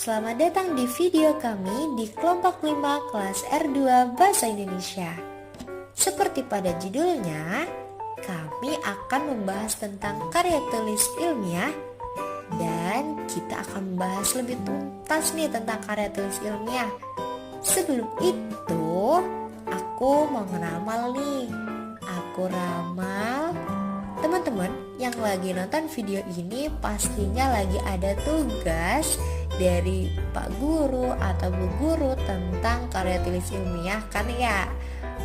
Selamat datang di video kami di kelompok 5 kelas R2 Bahasa Indonesia. Seperti pada judulnya, kami akan membahas tentang karya tulis ilmiah dan kita akan membahas lebih tuntas nih tentang karya tulis ilmiah. Sebelum itu, aku mau ngeramal nih. Aku ramal, teman-teman yang lagi nonton video ini pastinya lagi ada tugas dari Pak Guru atau Bu Guru tentang karya tulis ilmiah kan ya.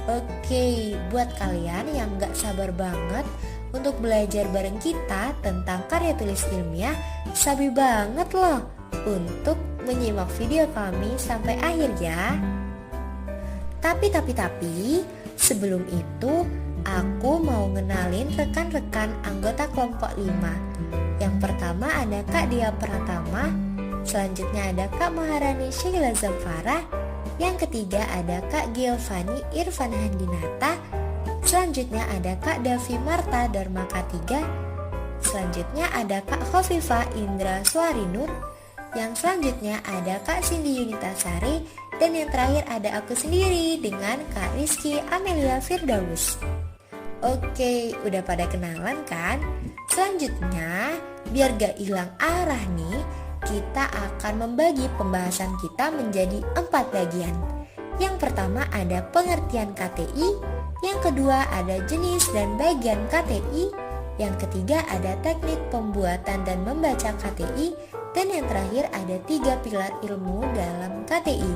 Oke, buat kalian yang gak sabar banget untuk belajar bareng kita tentang karya tulis ilmiah, sabi banget loh untuk menyimak video kami sampai akhir ya. Tapi sebelum itu aku mau ngenalin rekan-rekan anggota kelompok 5. Yang pertama ada Kak Dia Pratama, selanjutnya ada Kak Maharani Sheila Zamfara, yang ketiga ada Kak Giovanni Irfan Handinata, selanjutnya ada Kak Davi Marta Dharmaka 3, selanjutnya ada Kak Khofifah Indra Suarinur, yang selanjutnya ada Kak Cindy Yunitasari, dan yang terakhir ada aku sendiri dengan Kak Rizky Amelia Firdaus. Oke, udah pada kenalan kan? Selanjutnya, biar gak hilang arah nih, kita akan membagi pembahasan kita menjadi 4 bagian. Yang pertama ada pengertian KTI, yang kedua ada jenis dan bagian KTI, yang ketiga ada teknik pembuatan dan membaca KTI, dan yang terakhir ada 3 pilar ilmu dalam KTI.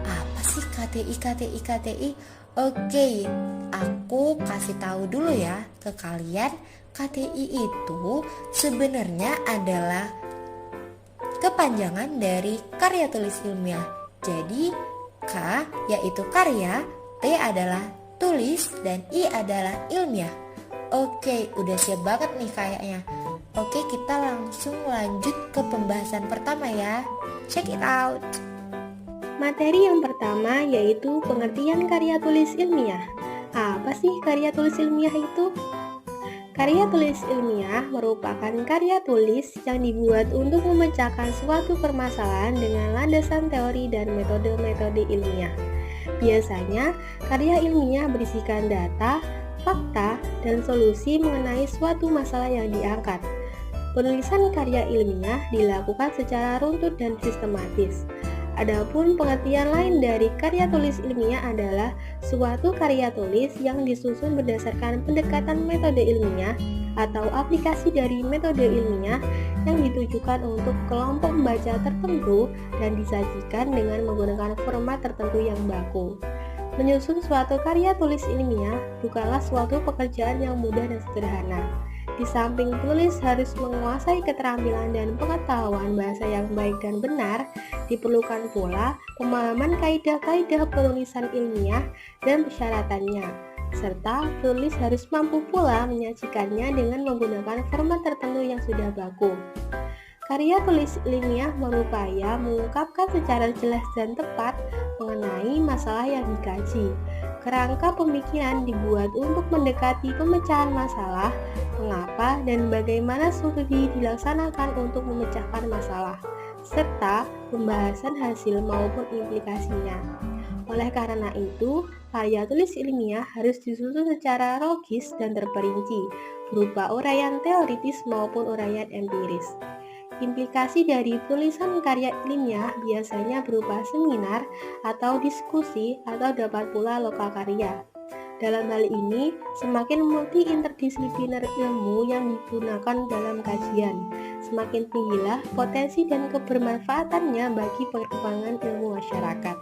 Apa sih KTI? Oke, aku kasih tahu dulu ya ke kalian. KTI itu sebenarnya adalah kepanjangan dari karya tulis ilmiah. Jadi K yaitu karya, T adalah tulis, dan I adalah ilmiah. Oke, udah siap banget nih kayaknya. Oke, kita langsung lanjut ke pembahasan pertama ya. Check it out. Materi yang pertama yaitu pengertian karya tulis ilmiah. Apa sih karya tulis ilmiah itu? Karya tulis ilmiah merupakan karya tulis yang dibuat untuk memecahkan suatu permasalahan dengan landasan teori dan metode-metode ilmiah. Biasanya, karya ilmiah berisikan data, fakta, dan solusi mengenai suatu masalah yang diangkat. Penulisan karya ilmiah dilakukan secara runtut dan sistematis. Adapun pengertian lain dari karya tulis ilmiah adalah suatu karya tulis yang disusun berdasarkan pendekatan metode ilmiah atau aplikasi dari metode ilmiah yang ditujukan untuk kelompok pembaca tertentu dan disajikan dengan menggunakan format tertentu yang baku. Menyusun suatu karya tulis ilmiah bukanlah suatu pekerjaan yang mudah dan sederhana. Di samping penulis harus menguasai keterampilan dan pengetahuan bahasa yang baik dan benar, diperlukan pula pemahaman kaidah-kaidah penulisan ilmiah dan persyaratannya, serta penulis harus mampu pula menyajikannya dengan menggunakan format tertentu yang sudah baku. Karya tulis ilmiah berupaya mengungkapkan secara jelas dan tepat mengenai masalah yang dikaji. Kerangka pemikiran dibuat untuk mendekati pemecahan masalah, mengapa dan bagaimana studi dilaksanakan untuk memecahkan masalah, serta pembahasan hasil maupun implikasinya. Oleh karena itu, karya tulis ilmiah harus disusun secara logis dan terperinci, berupa uraian teoritis maupun uraian empiris. Implikasi dari tulisan karya ilmiah biasanya berupa seminar atau diskusi atau dapat pula lokal karya. Dalam hal ini, semakin multi-interdisipliner ilmu yang digunakan dalam kajian, semakin tinggilah potensi dan kebermanfaatannya bagi perkembangan ilmu masyarakat.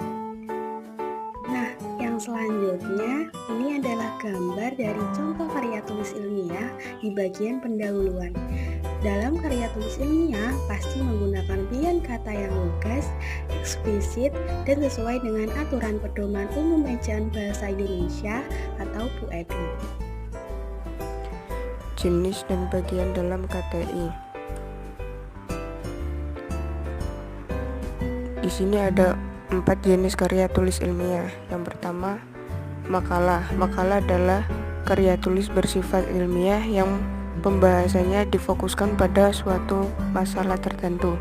Nah, yang selanjutnya, ini adalah gambar dari contoh karya tulis ilmiah di bagian pendahuluan. Dalam karya tulis ilmiah pasti menggunakan pilihan kata yang lugas, eksplisit, dan sesuai dengan aturan pedoman umum ejaan bahasa Indonesia atau PUED. Jenis dan bagian dalam KTI. Di sini ada 4 jenis karya tulis ilmiah. Yang pertama, makalah. Makalah adalah karya tulis bersifat ilmiah yang pembahasannya difokuskan pada suatu masalah tertentu.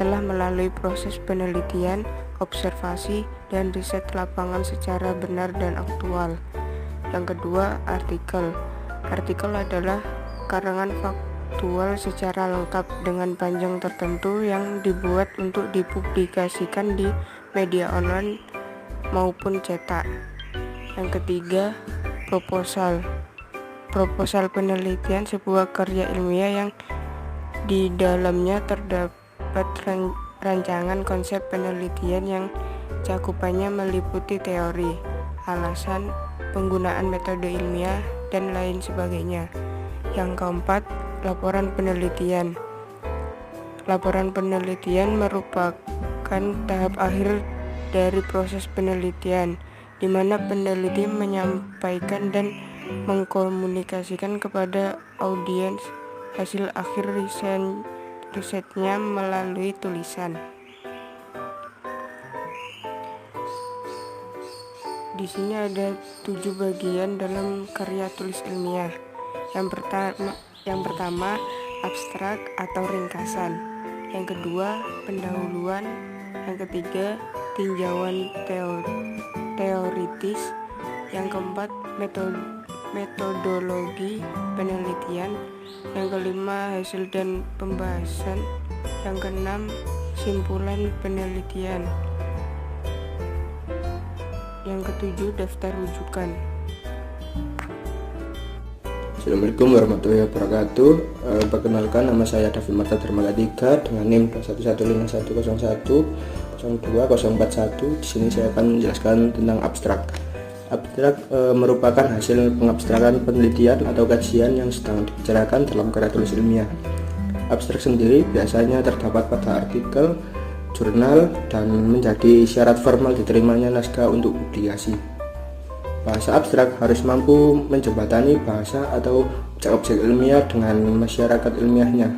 telah melalui proses penelitian, observasi, dan riset lapangan secara benar dan aktual. Yang kedua, artikel. Artikel adalah karangan faktual secara lengkap dengan panjang tertentu yang dibuat untuk dipublikasikan di media online maupun cetak. Yang ketiga, proposal. Proposal penelitian sebuah karya ilmiah yang di dalamnya terdapat rancangan konsep penelitian yang cakupannya meliputi teori, alasan, penggunaan metode ilmiah, dan lain sebagainya. Yang keempat, laporan penelitian. Laporan penelitian merupakan tahap akhir dari proses penelitian, di mana peneliti menyampaikan dan mengkomunikasikan kepada audiens hasil akhir risetnya melalui tulisan. Di sini ada 7 bagian dalam karya tulis ilmiah. Yang pertama, abstrak atau ringkasan. Yang kedua, pendahuluan. Yang ketiga, tinjauan teoritis. Yang keempat, metodologi penelitian. Yang kelima, hasil dan pembahasan. Yang keenam, simpulan penelitian. Yang ketujuh, daftar rujukan. Assalamualaikum warahmatullahi wabarakatuh. Perkenalkan, nama saya David Marta Dharma 3 dengan NIM 21151010241. Di sini saya akan menjelaskan tentang abstrak. Abstrak merupakan hasil pengabstrakan penelitian atau kajian yang sedang dibicarakan dalam karya tulis ilmiah. Abstrak sendiri biasanya terdapat pada artikel, jurnal, dan menjadi syarat formal diterimanya naskah untuk publikasi. Bahasa abstrak harus mampu menjembatani bahasa atau objek ilmiah dengan masyarakat ilmiahnya.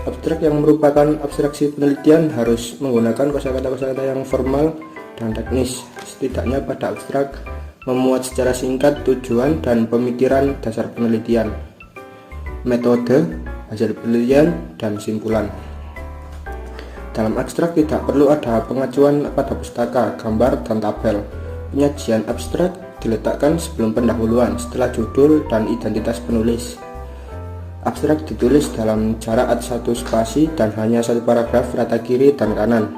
Abstrak yang merupakan abstraksi penelitian harus menggunakan kosakata-kosakata yang formal dan teknis. Setidaknya pada abstrak memuat secara singkat tujuan dan pemikiran dasar penelitian, metode, hasil penelitian, dan simpulan. Dalam abstrak tidak perlu ada pengacuan pada pustaka, gambar, dan tabel. Penyajian abstrak diletakkan sebelum pendahuluan, setelah judul dan identitas penulis. Abstrak ditulis dalam jarak 1 spasi dan hanya 1 paragraf rata kiri dan kanan.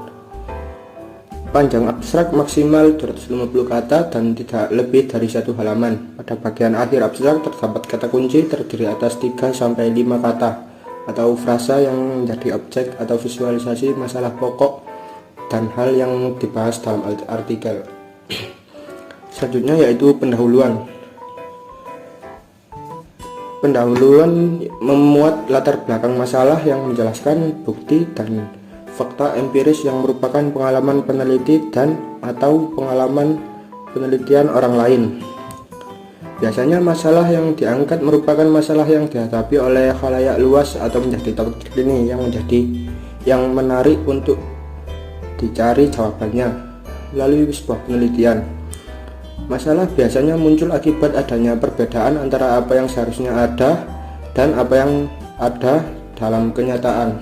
Panjang abstrak maksimal 250 kata dan tidak lebih dari 1 halaman. Pada bagian akhir abstrak terdapat kata kunci terdiri atas 3-5 kata atau frasa yang menjadi objek atau visualisasi masalah pokok dan hal yang dibahas dalam artikel. Selanjutnya yaitu pendahuluan. Pendahuluan memuat latar belakang masalah yang menjelaskan bukti dan fakta empiris yang merupakan pengalaman peneliti dan atau pengalaman penelitian orang lain. Biasanya masalah yang diangkat merupakan masalah yang dihadapi oleh khalayak luas atau menjadi topik ini yang menarik untuk dicari jawabannya melalui sebuah penelitian. Masalah biasanya muncul akibat adanya perbedaan antara apa yang seharusnya ada dan apa yang ada dalam kenyataan,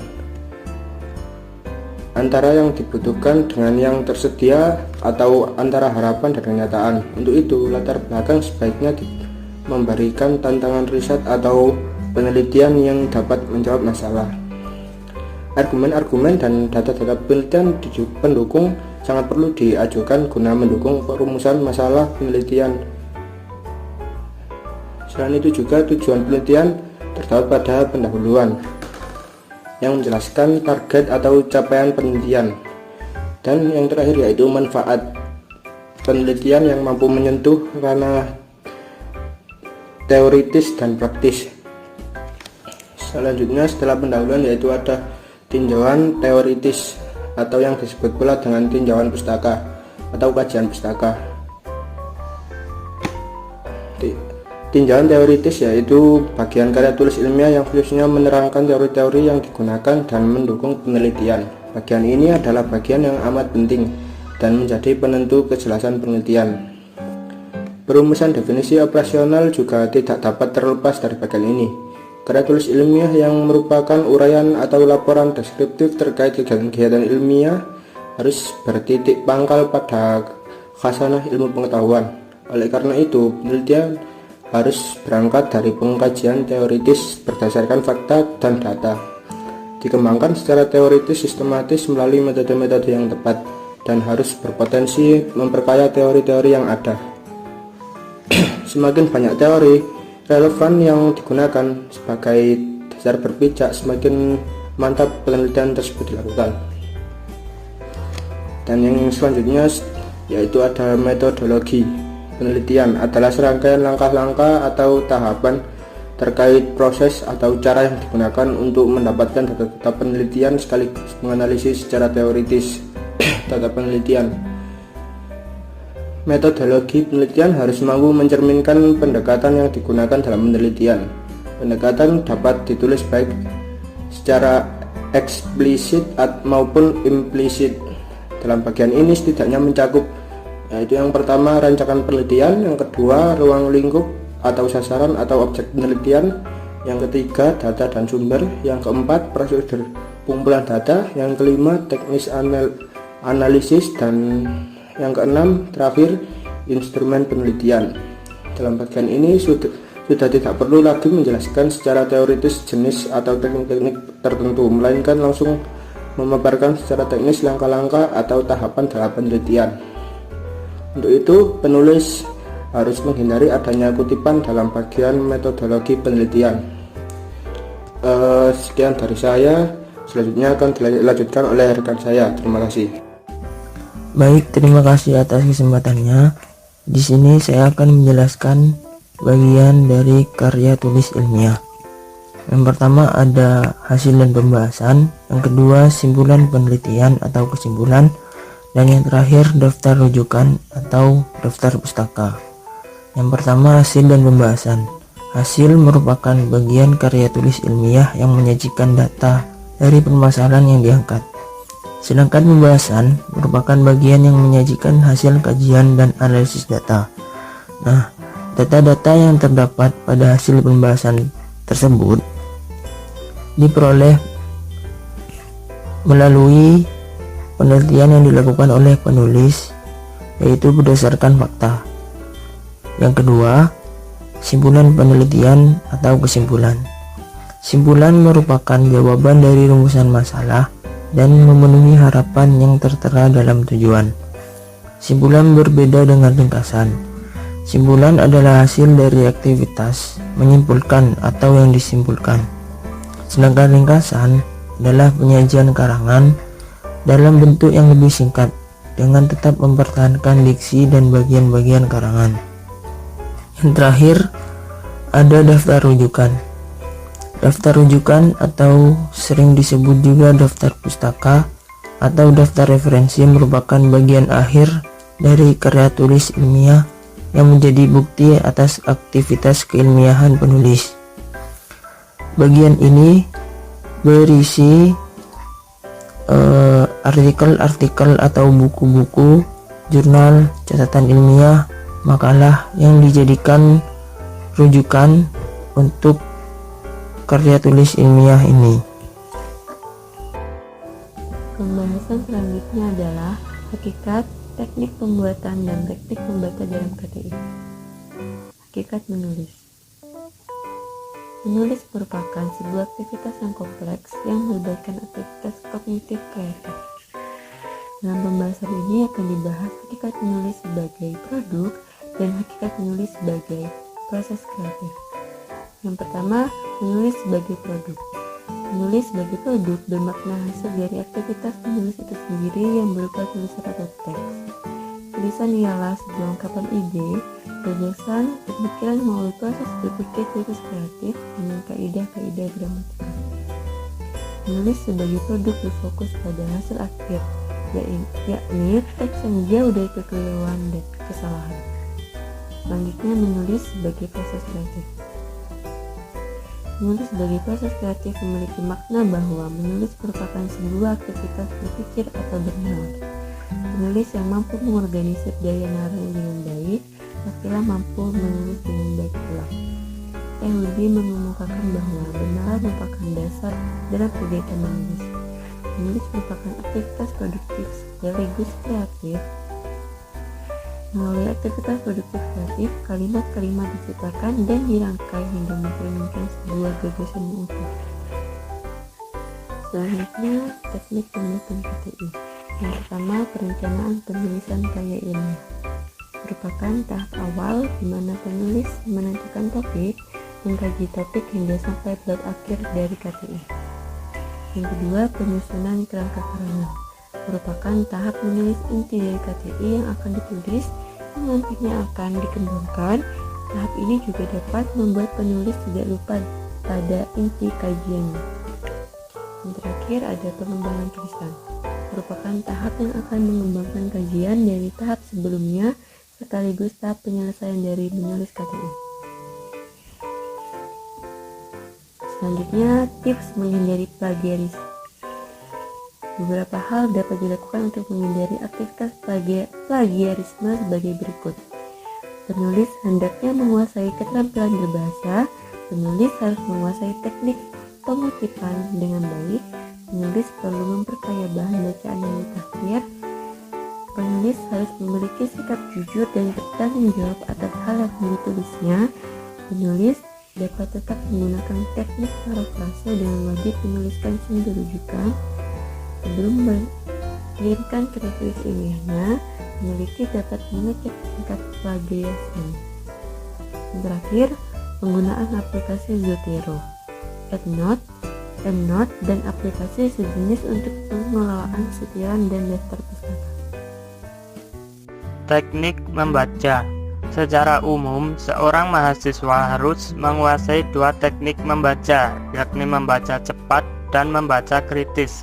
antara yang dibutuhkan dengan yang tersedia, atau antara harapan dan kenyataan. Untuk itu, latar belakang sebaiknya memberikan tantangan riset atau penelitian yang dapat menjawab masalah. Argumen-argumen dan data-data penelitian pendukung sangat perlu diajukan guna mendukung perumusan masalah penelitian. Selain itu juga tujuan penelitian terdapat pada pendahuluan yang menjelaskan target atau capaian penelitian, dan yang terakhir yaitu manfaat penelitian yang mampu menyentuh ranah teoritis dan praktis. Selanjutnya setelah pendahuluan yaitu ada tinjauan teoritis atau yang disebut pula dengan tinjauan pustaka atau kajian pustaka. Tinjauan teoritis yaitu bagian karya tulis ilmiah yang khususnya menerangkan teori-teori yang digunakan dan mendukung penelitian. Bagian ini adalah bagian yang amat penting dan menjadi penentu kejelasan penelitian. Perumusan definisi operasional juga tidak dapat terlepas dari bagian ini. Karya tulis ilmiah yang merupakan uraian atau laporan deskriptif terkait kegiatan ilmiah harus bertitik pangkal pada khasanah ilmu pengetahuan. Oleh karena itu, penelitian harus berangkat dari pengkajian teoritis berdasarkan fakta dan data, dikembangkan secara teoritis sistematis melalui metode-metode yang tepat, dan harus berpotensi memperkaya teori-teori yang ada. Semakin banyak teori relevan yang digunakan sebagai dasar berpijak, semakin mantap penelitian tersebut dilakukan. Dan yang selanjutnya yaitu ada metodologi. Penelitian adalah serangkaian langkah-langkah atau tahapan terkait proses atau cara yang digunakan untuk mendapatkan data-data penelitian sekaligus menganalisis secara teoritis data penelitian. Metodologi penelitian harus mampu mencerminkan pendekatan yang digunakan dalam penelitian. Pendekatan dapat ditulis baik secara eksplisit maupun implisit. Dalam bagian ini setidaknya mencakup yaitu yang pertama rancangan penelitian, yang kedua ruang lingkup atau sasaran atau objek penelitian, yang ketiga data dan sumber, yang keempat prosedur pengumpulan data, yang kelima teknis analisis, dan yang keenam terakhir instrumen penelitian. Dalam bagian ini sudah tidak perlu lagi menjelaskan secara teoritis jenis atau teknik-teknik tertentu, melainkan langsung memaparkan secara teknis langkah-langkah atau tahapan dalam penelitian. Untuk itu, penulis harus menghindari adanya kutipan dalam bagian metodologi penelitian. Sekian dari saya, selanjutnya akan dilanjutkan oleh rekan saya. Terima kasih. Baik, terima kasih atas kesempatannya. Di sini saya akan menjelaskan bagian dari karya tulis ilmiah. Yang pertama ada hasil dan pembahasan, yang kedua simpulan penelitian atau kesimpulan, dan yang terakhir daftar rujukan atau daftar pustaka. Yang pertama hasil dan pembahasan. Hasil merupakan bagian karya tulis ilmiah yang menyajikan data dari permasalahan yang diangkat. Sedangkan pembahasan merupakan bagian yang menyajikan hasil kajian dan analisis data. Nah, data-data yang terdapat pada hasil pembahasan tersebut diperoleh melalui penelitian yang dilakukan oleh penulis, yaitu berdasarkan fakta. Yang kedua, simpulan penelitian atau kesimpulan. Simpulan merupakan jawaban dari rumusan masalah dan memenuhi harapan yang tertera dalam tujuan. Simpulan berbeda dengan ringkasan. Simpulan adalah hasil dari aktivitas menyimpulkan atau yang disimpulkan. Sedangkan ringkasan adalah penyajian karangan dalam bentuk yang lebih singkat dengan tetap mempertahankan diksi dan bagian-bagian karangan. Yang terakhir ada daftar rujukan. Daftar rujukan atau sering disebut juga daftar pustaka atau daftar referensi merupakan bagian akhir dari karya tulis ilmiah yang menjadi bukti atas aktivitas keilmiahan penulis. Bagian ini berisi artikel-artikel atau buku-buku, jurnal, catatan ilmiah, makalah yang dijadikan rujukan untuk karya tulis ilmiah ini. Pembahasan selanjutnya adalah hakikat, teknik pembuatan, dan teknik membaca dalam karya ini. Hakikat menulis. Menulis merupakan sebuah aktivitas yang kompleks yang melibatkan aktivitas kognitif kreatif. Dalam pembahasan ini akan dibahas hakikat menulis sebagai produk dan hakikat menulis sebagai proses kreatif. Yang pertama, menulis sebagai produk. Menulis sebagai produk bermakna hasil dari aktivitas menulis itu sendiri yang berupa tulisan atau teks. Tulisan ialah sebuah ungkapan ide, gagasan, pemikiran melalui proses berpikir kritis kreatif dengan kaidah-kaidah gramatika. Menulis sebagai produk berfokus pada hasil akhir, yakni teks yang jauh dari kekeliruan dan kesalahan. Selanjutnya, menulis sebagai proses kreatif. Menulis sebagai proses kreatif memiliki makna bahwa menulis merupakan sebuah aktivitas berpikir atau bernalar. Penulis yang mampu mengorganisir daya naranya dengan baik, pastilah mampu menulis dengan baik pula. yang lebih mengemukakan bahwa benar merupakan dasar dalam kegiatan menulis. Menulis merupakan aktivitas produktif sekaligus kreatif. Melalui aktivitas produktif kreatif, kalimat-kalimat diciptakan dan dirangkai hingga mencerminkan sebuah gagasan yang utuh. Selanjutnya, teknik pembuatan KTI. Yang pertama, perencanaan penulisan karya ilmiah. Merupakan tahap awal di mana penulis menentukan topik, mengkaji topik hingga sampai bab akhir dari KTI. Yang kedua, penyusunan kerangka karangan. Merupakan tahap menulis inti dari KTI yang akan ditulis yang nantinya akan dikembangkan. Tahap ini juga dapat membuat penulis tidak lupa pada inti kajiannya. Yang terakhir ada pengembangan tulisan. Merupakan tahap yang akan mengembangkan kajian dari tahap sebelumnya sekaligus tahap penyelesaian dari menulis KTI. Selanjutnya, tips menghindari plagiarisme. Beberapa hal dapat dilakukan untuk menghindari aktivitas plagiarisme sebagai berikut. Penulis hendaknya menguasai keterampilan berbahasa. Penulis harus menguasai teknik pengutipan dengan baik. Penulis perlu memperkaya bahan bacaan yang ditahrir. Penulis harus memiliki sikap jujur dan bertanggung jawab atas hal yang ditulisnya. Penulis dapat tetap menggunakan teknik parafrase dengan wajib menuliskan sumber rujukan. Sebelum mengirimkan karya tulis ilmiahnya, peneliti dapat mengecek tingkat plagiarisme. Yang terakhir, penggunaan aplikasi Zotero, EndNote, dan aplikasi sejenis untuk pengelolaan setiran dan daftar pustaka. Teknik membaca. Secara umum, seorang mahasiswa harus menguasai dua teknik membaca, yakni membaca cepat dan membaca kritis.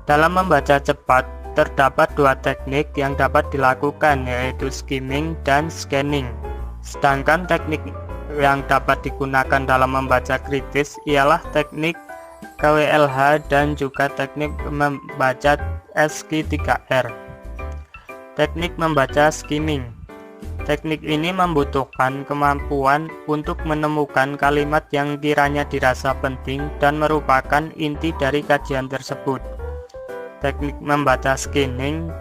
Dalam membaca cepat, terdapat dua teknik yang dapat dilakukan, yaitu skimming dan scanning. Sedangkan teknik yang dapat digunakan dalam membaca kritis ialah teknik KWLH dan juga teknik membaca SQ3R. Teknik membaca skimming. Teknik ini membutuhkan kemampuan untuk menemukan kalimat yang kiranya dirasa penting dan merupakan inti dari kajian tersebut. Teknik membaca scanning,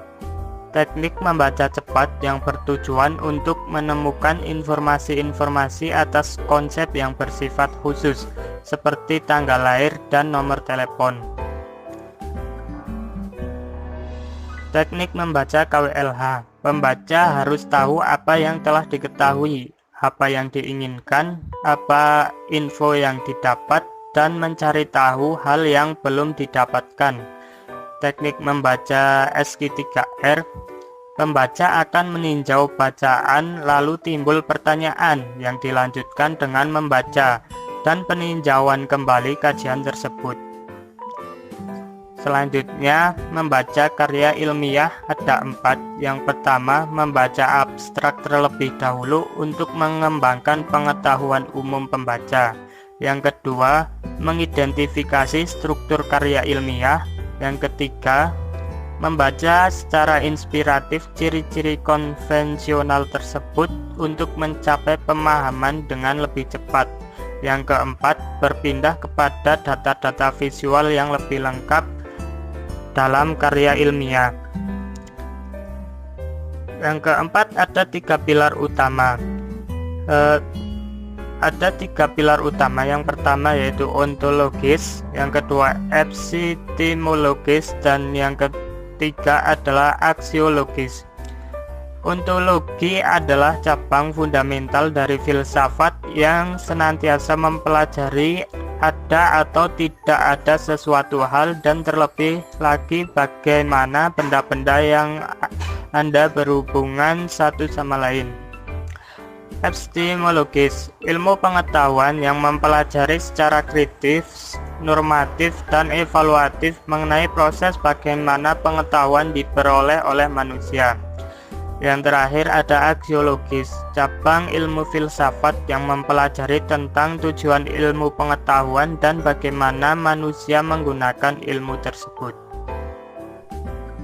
teknik membaca cepat yang bertujuan untuk menemukan informasi-informasi atas konsep yang bersifat khusus, seperti tanggal lahir dan nomor telepon. Teknik membaca KWLH. Pembaca harus tahu apa yang telah diketahui, apa yang diinginkan, apa info yang didapat, dan mencari tahu hal yang belum didapatkan. Teknik membaca SQ3R. Pembaca akan meninjau bacaan lalu timbul pertanyaan yang dilanjutkan dengan membaca dan peninjauan kembali kajian tersebut. Selanjutnya, membaca karya ilmiah ada 4. Yang pertama, membaca abstrak terlebih dahulu untuk mengembangkan pengetahuan umum pembaca. Yang kedua, mengidentifikasi struktur karya ilmiah. Yang ketiga, membaca secara inspiratif ciri-ciri konvensional tersebut untuk mencapai pemahaman dengan lebih cepat. Yang keempat, berpindah kepada data-data visual yang lebih lengkap dalam karya ilmiah. Yang keempat, ada 3 pilar utama. Ada 3 pilar utama. Yang pertama yaitu ontologis, yang kedua epistemologis, dan yang ketiga adalah aksiologis. Ontologi adalah cabang fundamental dari filsafat yang senantiasa mempelajari ada atau tidak ada sesuatu hal, dan terlebih lagi bagaimana benda-benda yang Anda berhubungan satu sama lain. Epistemologis, ilmu pengetahuan yang mempelajari secara kritis, normatif, dan evaluatif mengenai proses bagaimana pengetahuan diperoleh oleh manusia. Yang terakhir ada aksiologis, cabang ilmu filsafat yang mempelajari tentang tujuan ilmu pengetahuan dan bagaimana manusia menggunakan ilmu tersebut.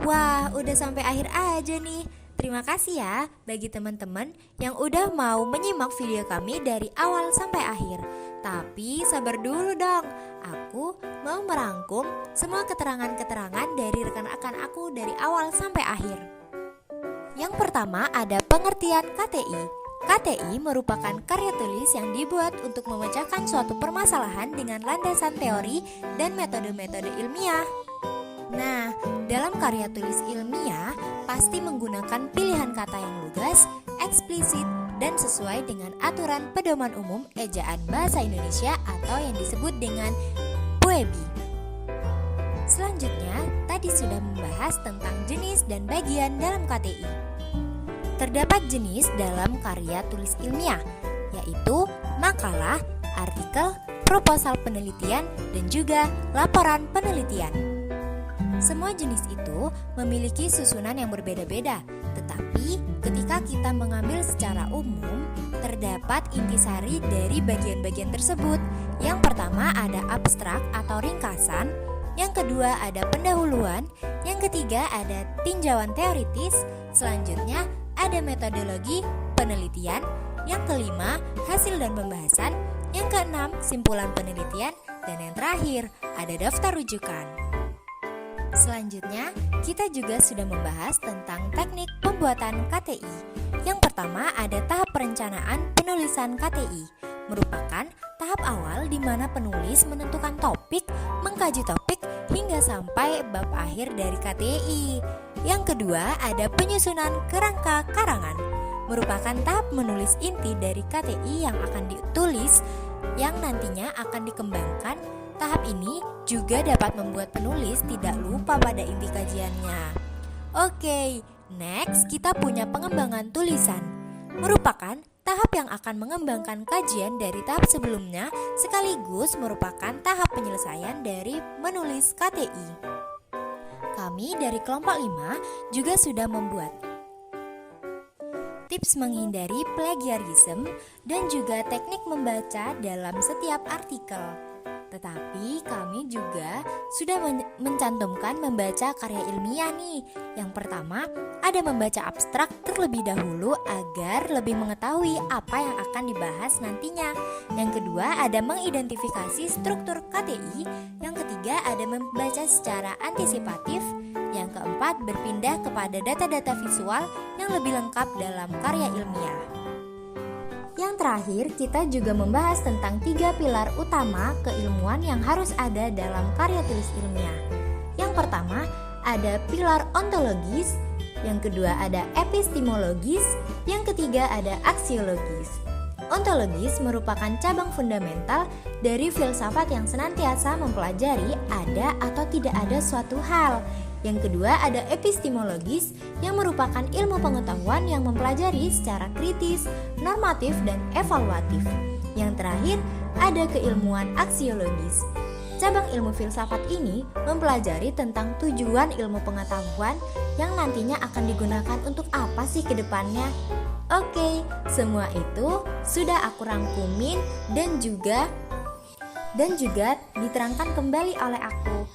Wah, udah sampai akhir aja nih. Terima kasih ya bagi teman-teman yang udah mau menyimak video kami dari awal sampai akhir. Tapi sabar dulu dong, aku mau merangkum semua keterangan-keterangan dari rekan-rekan aku dari awal sampai akhir. Yang pertama ada pengertian KTI. KTI merupakan karya tulis yang dibuat untuk memecahkan suatu permasalahan dengan landasan teori dan metode-metode ilmiah. Nah, dalam karya tulis ilmiah pasti menggunakan pilihan kata yang lugas, eksplisit, dan sesuai dengan aturan pedoman umum ejaan bahasa Indonesia atau yang disebut dengan PUEBI. Selanjutnya, tadi sudah membahas tentang jenis dan bagian dalam KTI. Terdapat jenis dalam karya tulis ilmiah, yaitu makalah, artikel, proposal penelitian, dan juga laporan penelitian. Semua jenis itu memiliki susunan yang berbeda-beda, tetapi ketika kita mengambil secara umum, terdapat intisari dari bagian-bagian tersebut. Yang pertama ada abstrak atau ringkasan, yang kedua ada pendahuluan, yang ketiga ada tinjauan teoritis, selanjutnya ada metodologi penelitian, yang kelima hasil dan pembahasan, yang keenam simpulan penelitian, dan yang terakhir ada daftar rujukan. Selanjutnya, kita juga sudah membahas tentang teknik pembuatan KTI. Yang pertama ada tahap perencanaan penulisan KTI, merupakan tahap awal di mana penulis menentukan topik, mengkaji topik, hingga sampai bab akhir dari KTI. Yang kedua ada penyusunan kerangka karangan, merupakan tahap menulis inti dari KTI yang akan ditulis, yang nantinya akan dikembangkan. Tahap ini juga dapat membuat penulis tidak lupa pada inti kajiannya. Oke, next kita punya pengembangan tulisan, merupakan tahap yang akan mengembangkan kajian dari tahap sebelumnya, sekaligus merupakan tahap penyelesaian dari menulis KTI. Kami dari kelompok 5 juga sudah membuat tips menghindari plagiarisme dan juga teknik membaca dalam setiap artikel. Tetapi kami juga sudah mencantumkan membaca karya ilmiah nih. Yang pertama, ada membaca abstrak terlebih dahulu agar lebih mengetahui apa yang akan dibahas nantinya. Yang kedua, ada mengidentifikasi struktur KTI. Yang ketiga, ada membaca secara antisipatif. Yang keempat, berpindah kepada data-data visual yang lebih lengkap dalam karya ilmiah. Yang terakhir, kita juga membahas tentang 3 pilar utama keilmuan yang harus ada dalam karya tulis ilmiah. Yang pertama, ada pilar ontologis, yang kedua ada epistemologis, yang ketiga ada aksiologis. Ontologis merupakan cabang fundamental dari filsafat yang senantiasa mempelajari ada atau tidak ada suatu hal. Yang kedua ada epistemologis yang merupakan ilmu pengetahuan yang mempelajari secara kritis, normatif, dan evaluatif. Yang terakhir ada keilmuan aksiologis. Cabang ilmu filsafat ini mempelajari tentang tujuan ilmu pengetahuan yang nantinya akan digunakan untuk apa sih ke depannya. Oke, semua itu sudah aku rangkumin dan juga diterangkan kembali oleh aku.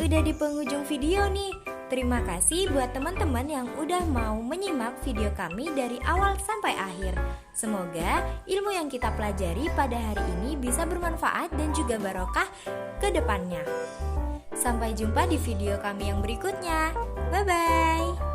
Udah di penghujung video nih. Terima kasih buat teman-teman yang udah mau menyimak video kami dari awal sampai akhir. Semoga ilmu yang kita pelajari pada hari ini bisa bermanfaat dan juga barokah ke depannya. Sampai jumpa di video kami yang berikutnya. Bye-bye.